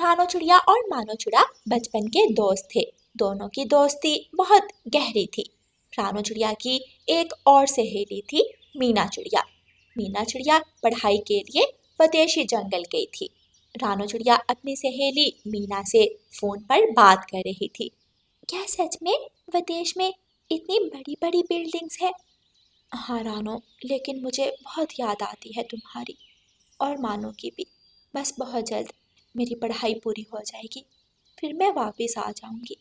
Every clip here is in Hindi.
रानो चिड़िया और मानो चिड़ा बचपन के दोस्त थे। दोनों की दोस्ती बहुत गहरी थी। रानो चिड़िया की एक और सहेली थी मीना चिड़िया। मीना चिड़िया पढ़ाई के लिए विदेशी जंगल गई थी। रानो चिड़िया अपनी सहेली मीना से फोन पर बात कर रही थी। क्या सच में विदेश में इतनी बड़ी बड़ी बिल्डिंग्स है? हाँ रानो, लेकिन मुझे बहुत याद आती है तुम्हारी और मानो की भी। बस बहुत जल्द मेरी पढ़ाई पूरी हो जाएगी, फिर मैं वापस आ जाऊंगी।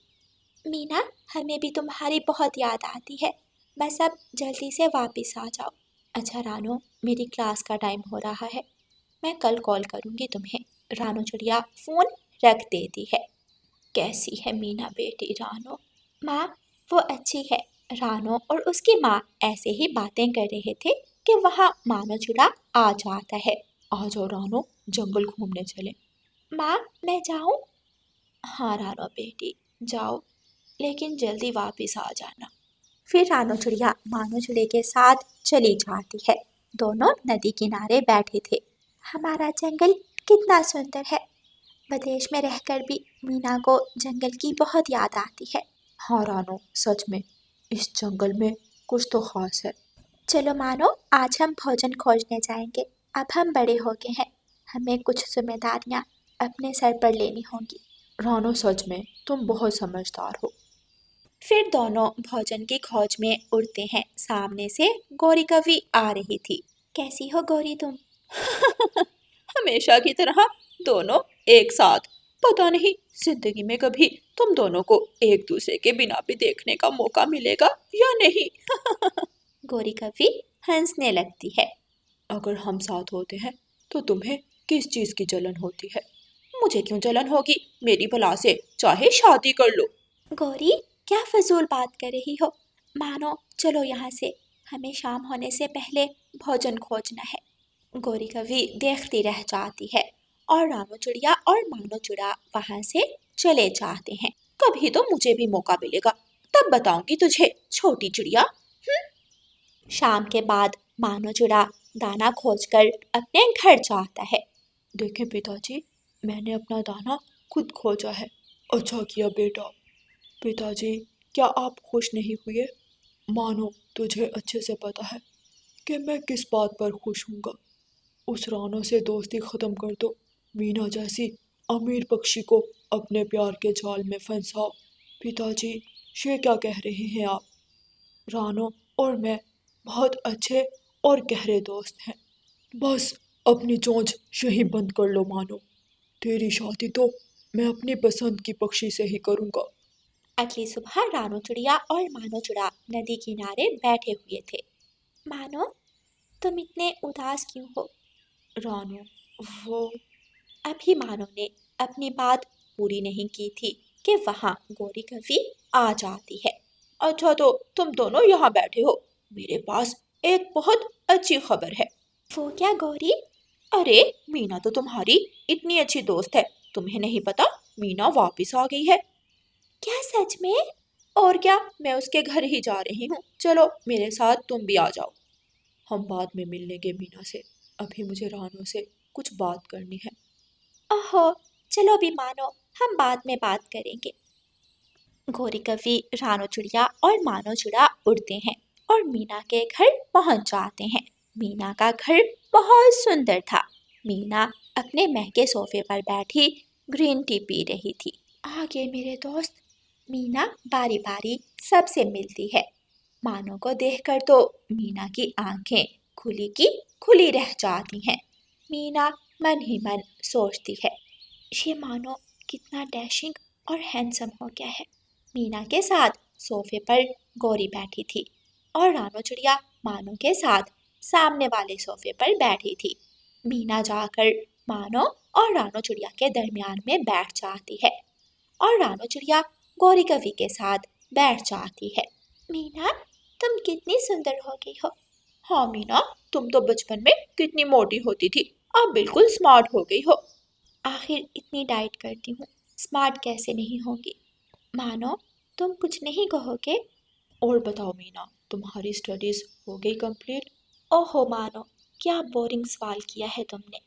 मीना, हमें भी तुम्हारी बहुत याद आती है। बस अब जल्दी से वापस आ जाओ। अच्छा रानो, मेरी क्लास का टाइम हो रहा है, मैं कल कॉल करूंगी तुम्हें। रानो चिड़िया फोन रख देती है। कैसी है मीना बेटी रानो? माँ, वो अच्छी है। रानो और उसकी माँ ऐसे ही बातें कर रहे थे कि वहाँ मानो चिड़ा आ जाता है। आ जाओ रानो, जंगल घूमने चले। माँ, मैं जाऊँ? हाँ रानो बेटी, जाओ, लेकिन जल्दी वापस आ जाना। फिर रानो चिड़िया मानो चिड़े के साथ चली जाती है। दोनों नदी किनारे बैठे थे। हमारा जंगल कितना सुंदर है। विदेश में रहकर भी मीना को जंगल की बहुत याद आती है। हाँ रानो, सच में इस जंगल में कुछ तो खास है। चलो मानो, आज हम भोजन खोजने जाएंगे। अब हम बड़े हो गए हैं, हमें कुछ जिम्मेदारियां अपने सर पर लेनी होंगी। रानो, सच में तुम बहुत समझदार हो। फिर दोनों भोजन की खोज में उड़ते हैं। सामने से गौरी कवि आ रही थी। कैसी हो गौरी तुम? हमेशा की तरह दोनों एक साथ। पता नहीं जिंदगी में कभी तुम दोनों को एक दूसरे के बिना भी देखने का मौका मिलेगा या नहीं। गौरी कवि हंसने लगती है। अगर हम साथ होते हैं तो तुम्हें किस चीज की जलन होती है? मुझे क्यों जलन होगी? मेरी भला से चाहे शादी कर लो। गौरी, क्या फजूल बात कर रही हो? मानो, चलो यहाँ से, हमें शाम होने से पहले भोजन खोजना है। गौरी कवि देखती रह जाती है और रानो चिड़िया और मानो चिड़ा वहां से चले जाते हैं। कभी तो मुझे भी मौका मिलेगा, तब बताऊंगी तुझे, छोटी चिड़िया। शाम के बाद मानो चिड़ा दाना खोजकर अपने घर जाता है। देखें पिताजी, मैंने अपना दाना खुद खोजा है। अच्छा किया बेटा। पिताजी, क्या आप खुश नहीं हुए? मानो, तुझे अच्छे से पता है कि मैं किस बात पर खुश हूँगा। उस रानो से दोस्ती खत्म कर दो। मीना जैसी अमीर पक्षी को अपने प्यार के जाल में फंसाओ। पिताजी, ये क्या कह रहे हैं आप? रानो और मैं बहुत अच्छे और गहरे दोस्त हैं। बस अपनी चोंच यहीं बंद कर लो मानो। तेरी शादी तो मैं अपनी पसंद की पक्षी से ही करूँगा। अगली सुबह रानो चिड़िया और मानो चिड़ा नदी किनारे बैठे हुए थे। मानो, तुम इतने उदास क्यों हो? रानो, वो अभी मानो ने अपनी बात पूरी नहीं की थी कि वहां गौरी कवि आ जाती है। अच्छा, तो तुम दोनों यहाँ बैठे हो, मेरे पास एक बहुत अच्छी खबर है। वो क्या गौरी? अरे, मीना तो तुम्हारी इतनी अच्छी दोस्त है, तुम्हें नहीं पता? मीना वापस आ गई है। क्या सच में? और क्या, मैं उसके घर ही जा रही हूँ। चलो मेरे साथ तुम भी आ जाओ। हम बाद में मिल लेंगे मीना से, अभी मुझे रानो से कुछ बात करनी है। ओहो, चलो भी मानो, हम बाद में बात करेंगे। गौरी कवि, रानो चिड़िया और मानो चिड़ा उड़ते हैं और मीना के घर पहुंच जाते हैं। मीना का घर बहुत सुंदर था। मीना अपने महंगे सोफे पर बैठी ग्रीन टी पी रही थी। आगे मेरे दोस्त। मीना बारी बारी सबसे मिलती है। मानो को देखकर तो मीना की आंखें खुली की खुली रह जाती हैं। मीना मन ही मन सोचती है, ये मानो कितना डैशिंग और हैंडसम हो गया है। मीना के साथ सोफे पर गौरी बैठी थी और रानो चिड़िया मानो के साथ सामने वाले सोफे पर बैठी थी। मीना जाकर मानो और रानो चिड़िया के दरमियान में बैठ जाती है और रानो चिड़िया गौरी कवि के साथ बैठ जाती है। मीना, तुम कितनी सुंदर हो गई हो। हाँ मीना, तुम तो बचपन में कितनी मोटी होती थी, अब बिल्कुल स्मार्ट हो गई हो। आखिर इतनी डाइट करती हूँ, स्मार्ट कैसे नहीं होगी। मानो, तुम कुछ नहीं कहोगे? और बताओ मीना, तुम्हारी स्टडीज हो गई कंप्लीट? ओहो मानो, क्या बोरिंग सवाल किया है तुमने।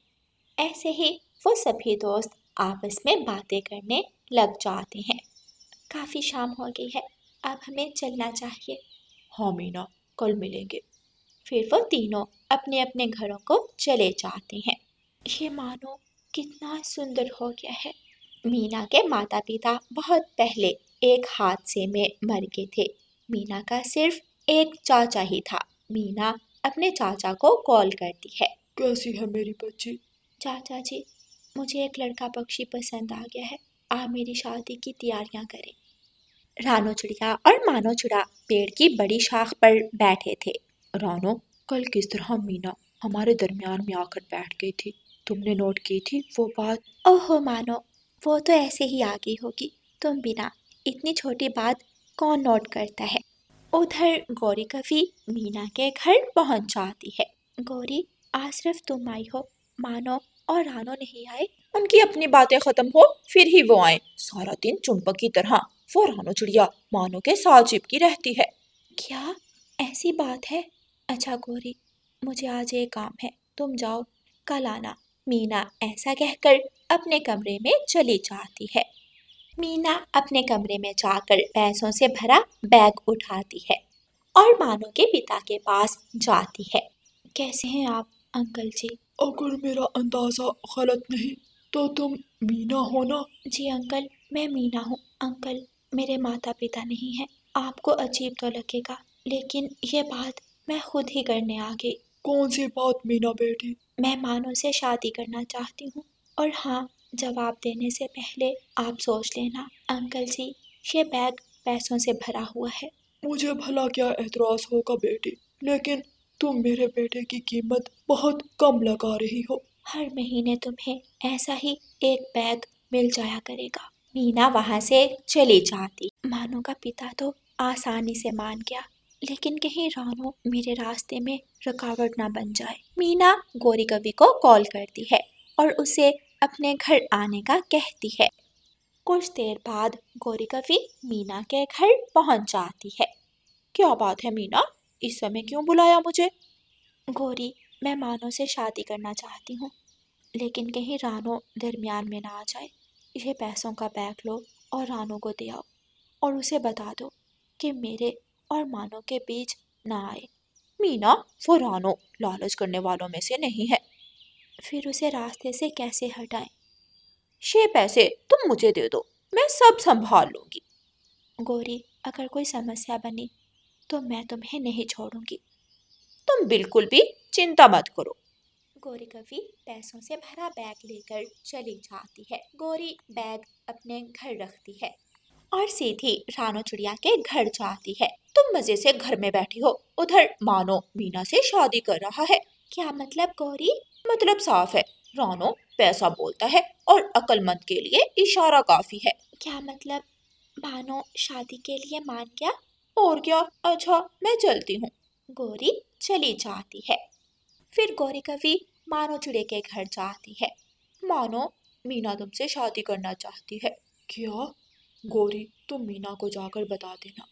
ऐसे ही वो सभी दोस्त आपस में बातें करने लग जाते हैं। काफी शाम हो गई है, अब हमें चलना चाहिए। हाँ मीना, कल मिलेंगे। फिर वो तीनों अपने अपने घरों को चले जाते हैं। ये मानो कितना सुंदर हो गया है। मीना के माता पिता बहुत पहले एक हादसे में मर गए थे। मीना का सिर्फ एक चाचा ही था। मीना अपने चाचा को कॉल करती है। कैसी है मेरी बच्ची? चाचा जी, मुझे एक लड़का पक्षी पसंद आ गया है, आप मेरी शादी की तैयारियां करें। रानो चिड़िया और मानो चिड़ा पेड़ की बड़ी शाख पर बैठे थे। रानो, कल किस तरह मीना हमारे दरमियान में आकर बैठ गई थी, तुमने नोट की थी वो बात? ओहो मानो, वो तो ऐसे ही आ गई होगी, तुम बिना इतनी छोटी बात कौन नोट करता है। उधर गौरी कभी मीना के घर पहुंच जाती है। गौरी, आज सिर्फ तुम आई हो, मानो और रानो नहीं आए। उनकी अपनी बातें खत्म हो फिर ही वो आए। सारा दिन चुंबक की तरह वो रानो चिड़िया मानो के साथ चिपकी रहती है। क्या ऐसी बात है? अच्छा गौरी, मुझे आज एक काम है, तुम जाओ, कल आना। मीना ऐसा कहकर अपने कमरे में चली जाती है। मीना अपने कमरे में जाकर पैसों से भरा बैग उठाती है और मानो के पिता के पास जाती है। कैसे हैं आप अंकल जी? अगर मेरा अंदाजा गलत नहीं तो तुम मीना हो ना? जी अंकल, मैं मीना हूँ। अंकल, मेरे माता पिता नहीं हैं। आपको अजीब तो लगेगा, लेकिन ये बात मैं खुद ही करने आ गई। कौन सी बात मीना बेटी? मैं मानो से शादी करना चाहती हूँ। और हाँ, जवाब देने से पहले आप सोच लेना अंकल जी, ये बैग पैसों से भरा हुआ है। मुझे भला क्या एतराज होगा बेटी, लेकिन तुम मेरे बेटे की कीमत बहुत कम लगा रही हो। हर महीने तुम्हें ऐसा ही एक बैग मिल जाया करेगा। मीना वहां से चली जाती। मानो का पिता तो आसानी से मान गया, लेकिन कहीं रानो मेरे रास्ते में रुकावट ना बन जाए। मीना गौरी कवि को कॉल करती है और उसे अपने घर आने का कहती है। कुछ देर बाद गौरी कवि मीना के घर पहुंच जाती है। क्या बात है मीना, इस समय क्यों बुलाया मुझे? गौरी, मैं मानो से शादी करना चाहती हूँ, लेकिन कहीं रानो दरमियान में ना आ जाए। ये पैसों का बैग लो और रानो को दे आओ और उसे बता दो कि मेरे और मानो के बीच ना आए। मीना, वो रानो लालच करने वालों में से नहीं है। फिर उसे रास्ते से कैसे हटाएं? ये पैसे तुम मुझे दे दो, मैं सब संभाल लूंगी। गौरी, अगर कोई समस्या बनी तो मैं तुम्हें नहीं छोड़ूंगी। तुम बिल्कुल भी चिंता मत करो। गौरी कवि पैसों से भरा बैग लेकर चली जाती है। गौरी बैग अपने घर रखती है और सीधी रानो चिड़िया के घर जाती है। तुम मजे से घर में बैठी हो, उधर मानो मीना से शादी कर रहा है। क्या मतलब गौरी? मतलब साफ है, रानो पैसा बोलता है और अक्लमंद के लिए इशारा काफी है। क्या मतलब मानो शादी के लिए मान गया? और क्या। अच्छा, मैं चलती हूँ। गौरी चली जाती है। फिर गौरी कवि मानो चिड़े के घर जाती है। मानो, मीना तुमसे शादी करना चाहती है। क्या? गौरी, तुम मीना को जाकर बता देना,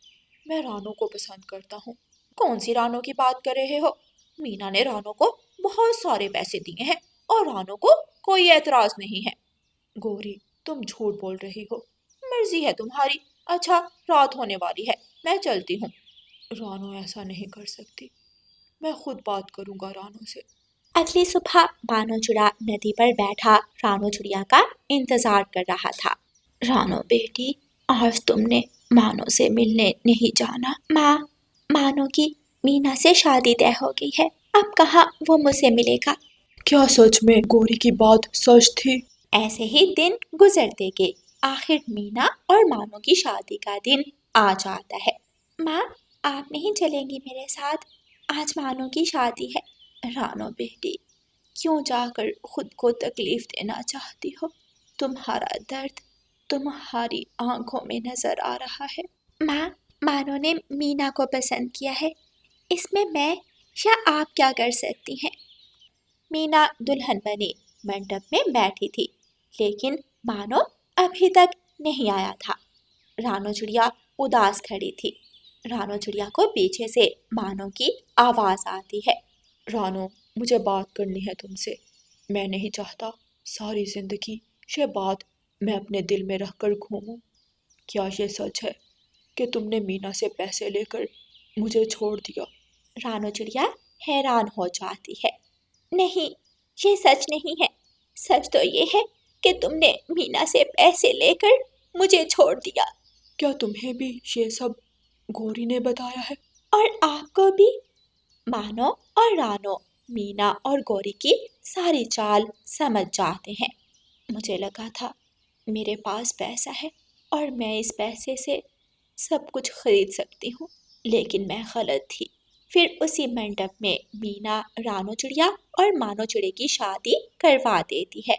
मैं रानो को पसंद करता हूँ। कौन सी रानो की बात कर रहे हो? मीना ने रानो को बहुत सारे पैसे दिए हैं और रानो को कोई एतराज नहीं है। गौरी, तुम झूठ बोल रही हो। मर्जी है तुम्हारी। अच्छा, रात होने वाली है, मैं चलती हूँ। रानो ऐसा नहीं कर सकती, मैं खुद बात करूंगा रानो से। अगली सुबह बानो चिड़ा नदी पर बैठा रानो चिड़िया का इंतजार कर रहा था। रानो बेटी, आज तुमने मानो से मिलने नहीं जाना। माँ, मानो की मीना से शादी तय हो गई है, अब कहाँ वो मुझसे मिलेगा? क्या सच में गौरी की बात सच थी? ऐसे ही दिन गुजरते गए। आखिर मीना और मानो की शादी का दिन आ जाता है। माँ, आप नहीं चलेंगी मेरे साथ? आज मानो की शादी है। रानो बेटी, क्यों जाकर खुद को तकलीफ देना चाहती हो? तुम्हारा दर्द तुम्हारी आंखों में नजर आ रहा है। माँ, मानो ने मीना को पसंद किया है, इसमें मैं या आप क्या कर सकती हैं? मीना दुल्हन बनी मंडप में बैठी थी, लेकिन मानो अभी तक नहीं आया था। रानो चिड़िया उदास खड़ी थी। रानो चिड़िया को पीछे से मानो की आवाज आती है। रानो, मुझे बात करनी है तुमसे। मैं नहीं चाहता सारी जिंदगी ये बात मैं अपने दिल में रखकर घूमूं। क्या ये सच है कि तुमने मीना से पैसे लेकर मुझे छोड़ दिया? रानो चिड़िया हैरान हो जाती है। नहीं, ये सच नहीं है। सच तो ये है कि तुमने मीना से पैसे लेकर मुझे छोड़ दिया। क्या तुम्हें भी ये सब गौरी ने बताया है? और आपको भी। मानो और रानो मीना और गौरी की सारी चाल समझ जाते हैं। मुझे लगा था मेरे पास पैसा है और मैं इस पैसे से सब कुछ खरीद सकती हूँ, लेकिन मैं गलत थी। फिर उसी मंडप में मीना रानो चिड़िया और मानो चिड़े की शादी करवा देती है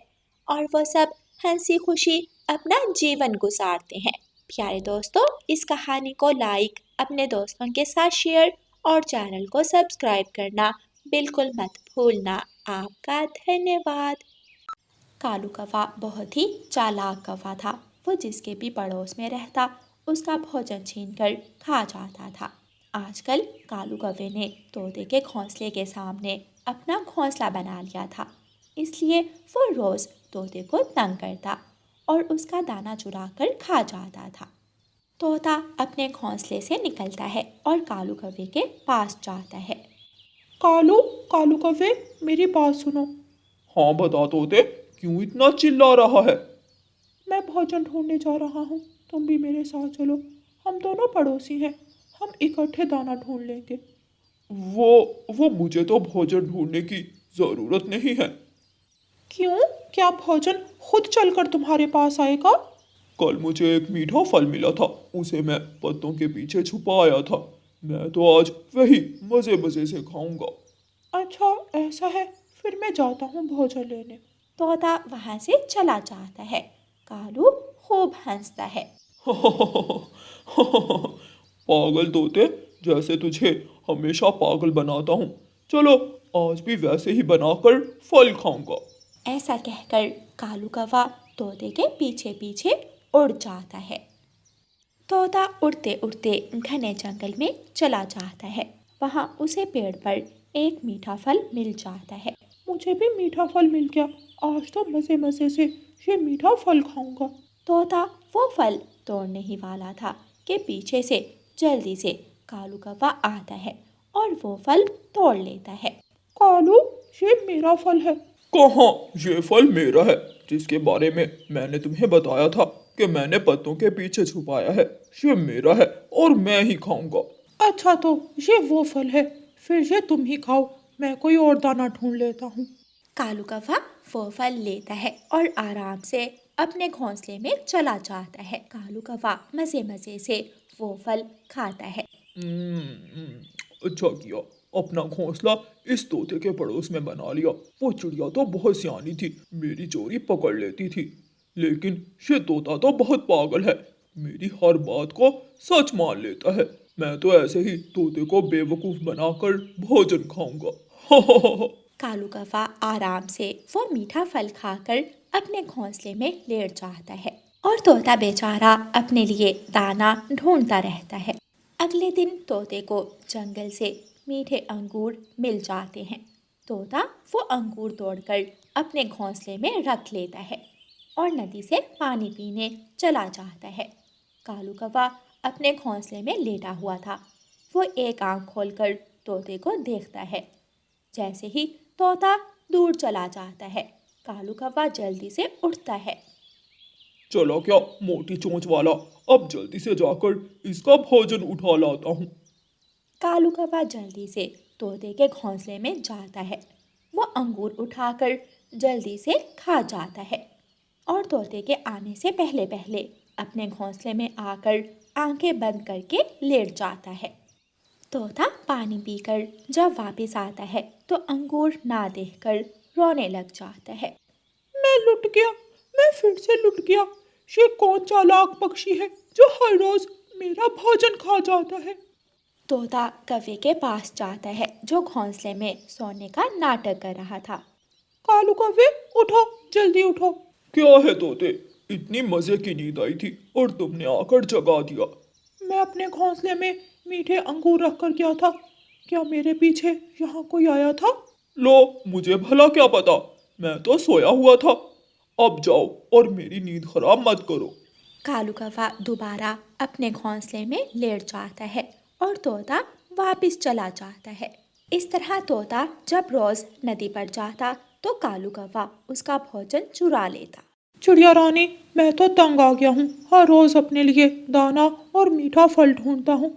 और वो सब हंसी खुशी अपना जीवन गुजारते हैं। प्यारे दोस्तों, इस कहानी को लाइक, अपने दोस्तों के साथ शेयर और चैनल को सब्सक्राइब करना बिल्कुल मत भूलना। आपका धन्यवाद। कालू कौवा बहुत ही चालाक कौवा था। वो जिसके भी पड़ोस में रहता उसका भोजन छीनकर खा जाता था। आजकल कालू कौवे ने तोते के घोंसले के सामने अपना घोंसला बना लिया था, इसलिए वो रोज़ तोते को तंग करता और उसका दाना चुरा कर खा जाता था। तोता अपने घोंसले से निकलता है और कालू कौवे के पास जाता है। कालू, कालू कौवे, मेरी बात सुनो। हाँ बता तोते, क्यों इतना चिल्ला रहा है? मैं भोजन ढूंढने जा रहा हूँ, तुम भी मेरे साथ चलो। हम दोनों पड़ोसी हैं, हम इकट्ठे दाना ढूंढ लेंगे। वो मुझे तो भोजन ढूंढने की जरूरत नहीं है। क्यों? क्या भोजन खुद चलकर तुम्हारे पास आएगा? कल मुझे एक मीठा फल मिला था, उसे मैं पत्तों के पीछे छुपाया था। मैं तो आज वही मजे मजे से खाऊंगा। अच्छा ऐसा है, फिर मैं जाता हूँ भोजन लेने। तोता वहाँ से चला जाता है। कालू खूब हंसता है। पागल तोते, जैसे तुझे हमेशा पागल बनाता हूँ, चलो आज भी वैसे ही बनाकर फल खाऊंगा। ऐसा कहकर कालू कौवा तोते के पीछे पीछे उड़ जाता है। तोता उड़ते उड़ते घने जंगल में चला जाता है। वहाँ उसे पेड़ पर एक मीठा फल मिल जाता है। मुझे भी मीठा फल मिल गया, आज तो मजे मजे से ये मीठा फल खाऊंगा। तोता वो फल तोड़ने ही वाला था कि पीछे से जल्दी से कालू कौवा आता है और वो फल तोड़ लेता है। कालू, ये मेरा फल है। कहाँ? ये फल मेरा है, जिसके बारे में मैंने तुम्हें बताया था कि मैंने पत्तों के पीछे छुपाया है। ये मेरा है और मैं ही खाऊंगा। अच्छा तो ये वो फल है, फिर ये तुम ही खाओ, मैं कोई और दाना ढूंढ लेता हूँ। कालू कौवा वो फल लेता है और आराम से अपने घोंसले में चला जाता है। कालू कौवा मजे मजे से वो फल खाता है। अच्छा किया, अपना घोंसला इस तोते के पड़ोस में बना लिया। वो चिड़िया तो बहुत सियानी थी, मेरी चोरी पकड़ लेती थी, लेकिन ये तोता तो बहुत पागल है, मेरी हर बात को सच मान लेता है। मैं तो ऐसे ही तोते को बेवकूफ बनाकर भोजन खाऊंगा। कालू कौवा आराम से वो मीठा फल खाकर अपने घोंसले में लेट जाता है और तोता बेचारा अपने लिए दाना ढूंढता रहता है। अगले दिन तोते को जंगल से मीठे अंगूर मिल जाते हैं। तोता वो अंगूर तोड़कर अपने घोंसले में रख लेता है और नदी से पानी पीने चला जाता है। कालू कौवा अपने घोंसले में लेटा हुआ था। वो एक आंख खोलकर तोते को देखता है। जैसे ही तोता दूर चला जाता है, कालू कौवा जल्दी से उठता है। चलो क्या मोटी चोंच वाला, अब जल्दी से जाकर इसका भोजन उठा लाता हूँ। कालू कौवा जल्दी से तोते के घोंसले में जाता है। वो अंगूर उठाकर जल्दी से खा जाता है और तोते के आने से पहले पहले अपने घोंसले में आकर आंखें बंद करके लेट जाता है। तोता पानी पीकर जब वापस आता है तो अंगूर ना देखकर रोने लग जाता है। मैं लुट गया, मैं फिर से लुट गया। ये कौन चालाक पक्षी है जो हर रोज मेरा भोजन खा जाता है? तोता कौवे के पास जाता है जो घोंसले में सोने का नाटक कर रहा था। कालू कौवे, उठो, जल्दी उठो। क्या है तोते, इतनी मजे की नींद आई थी और तुमने आकर जगा दिया। मैं अपने घोंसले में मीठे अंगूर रख कर गया था, क्या मेरे पीछे यहाँ कोई आया था? लो, मुझे भला क्या पता, मैं तो सोया हुआ था। अब जाओ और मेरी नींद खराब मत करो। कालू कौवा दोबारा अपने घोंसले में लेट जाता है और तोता वापस चला जाता है। इस तरह तोता जब रोज नदी पर जाता तो कालू कौवा उसका भोजन चुरा लेता। चिड़िया रानी, मैं तो तंग आ गया हूँ। हर रोज अपने लिए दाना और मीठा फल ढूंढता हूँ,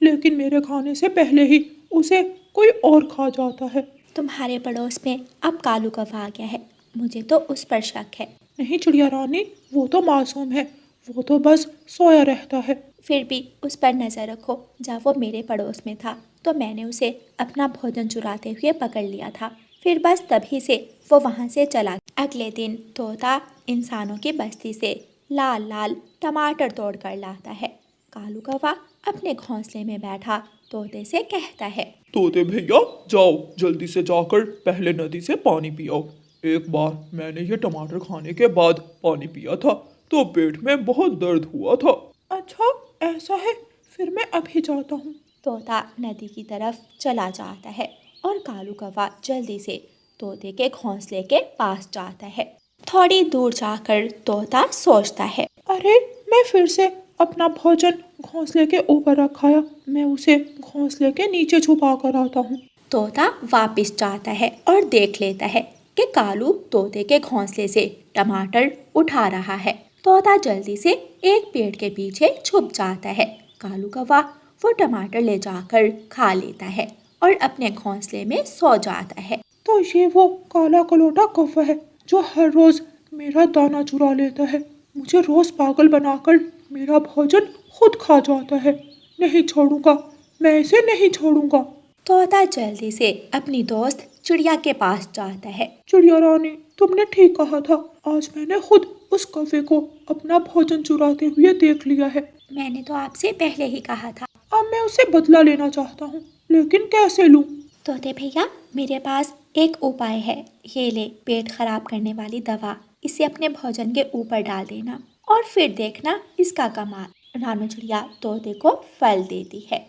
लेकिन मेरे खाने से पहले ही उसे कोई और खा जाता है। तुम्हारे पड़ोस में अब कालू कौवा आ गया है, मुझे तो उस पर शक है। नहीं चिड़िया रानी, वो तो मासूम है, वो तो बस सोया रहता है। फिर भी उस पर नज़र रखो, जब वो मेरे पड़ोस में था तो मैंने उसे अपना भोजन चुराते हुए पकड़ लिया था, फिर बस तभी से वो वहाँ से चला गया। अगले दिन तोता इंसानों की बस्ती से लाल लाल टमाटर तोड़ कर लाता है। कालू कौवा अपने घोंसले में बैठा तोते से कहता है, तोते भैया, जाओ जल्दी से जाकर पहले नदी से पानी पियो। एक बार मैंने ये टमाटर खाने के बाद पानी पिया था तो पेट में बहुत दर्द हुआ था। अच्छा, ऐसा है, फिर मैं अभी जाता हूँ। तोता नदी की तरफ चला जाता है और कालू कौवा जल्दी से तोते के घोंसले के पास जाता है। थोड़ी दूर जाकर तोता सोचता है, अरे, मैं फिर से अपना भोजन घोंसले के ऊपर रखाया, मैं उसे घोंसले के नीचे छुपा कर आता हूँ। तोता वापस जाता है और देख लेता है कि कालू तोते के घोंसले से टमाटर उठा रहा है। तोता जल्दी से एक पेड़ के पीछे छुप जाता है। कालू कौवा वो टमाटर ले जाकर खा लेता है और अपने घोंसले में सो जाता है। तो ये वो काला कलोटा कौवा है जो हर रोज मेरा दाना चुरा लेता है, मुझे रोज पागल बनाकर मेरा भोजन खुद खा जाता है। नहीं छोड़ूंगा, मैं इसे नहीं छोड़ूंगा। तोता जल्दी से अपनी दोस्त चिड़िया के पास जाता है। चिड़िया रानी, तुमने ठीक कहा था, आज मैंने खुद उस कौवे को अपना भोजन चुराते हुए देख लिया है। मैंने तो आपसे पहले ही कहा था। अब मैं उसे बदला लेना चाहता हूँ, लेकिन कैसे लूँ? तोते भैया, मेरे पास एक उपाय है। ये ले पेट खराब करने वाली दवा, इसे अपने भोजन के ऊपर डाल देना और फिर देखना इसका कमाल। रानू चिड़िया तोते को फल देती है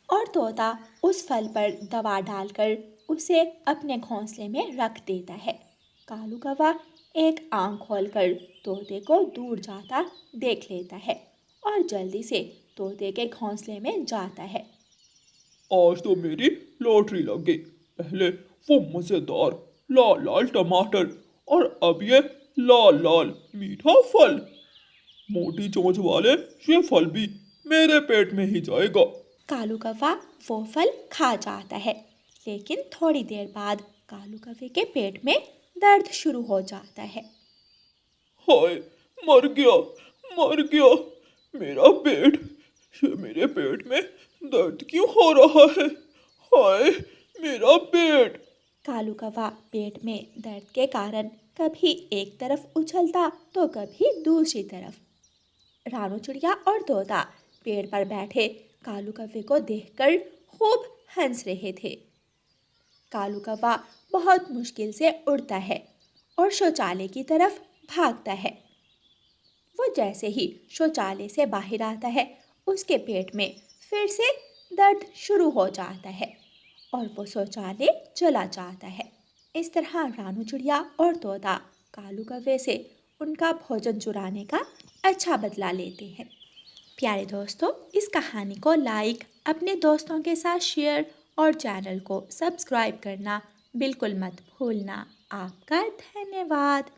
और तोता उस फल पर दवा डालकर उसे अपने घोंसले में रख देता है। कालू कौवा एक आंख खोलकर तोते को दूर जाता देख लेता है और जल्दी से तोते के घोंसले में जाता है। आज तो मेरी लॉटरी लग गई। पहले वो मजेदार लाल लाल टमाटर और अब ये लाल लाल मीठा फल। मोटी चोंच वाले ये फल भी मेरे पेट में ही जाएगा। कालू कौवा वो फल खा जाता है, लेकिन थोड़ी देर बाद कालू कौवे के पेट में दर्द शुरू हो जाता है। हाय, मर गया, मर गया मेरा पेट। ये मेरे पेट में दर्द क्यों हो रहा है? हाय, मेरा पेट। कालू कौवा पेट में दर्द के कारण कभी एक तरफ उछलता तो कभी दूसरी तरफ। रानू चिड़िया और तोता पेड़ पर बैठे कालू कौवे को देखकर खूब हंस रहे थे। कालू कौवा बहुत मुश्किल से उड़ता है और शौचालय की तरफ भागता है। वो जैसे ही शौचालय से बाहर आता है, उसके पेट में फिर से दर्द शुरू हो जाता है और वो शौचालय चला जाता है। इस तरह रानू चिड़िया और तोता कालू कौवे से उनका भोजन चुराने का अच्छा बदला लेते हैं। प्यारे दोस्तों, इस कहानी को लाइक, अपने दोस्तों के साथ शेयर और चैनल को सब्सक्राइब करना बिल्कुल मत भूलना। आपका धन्यवाद।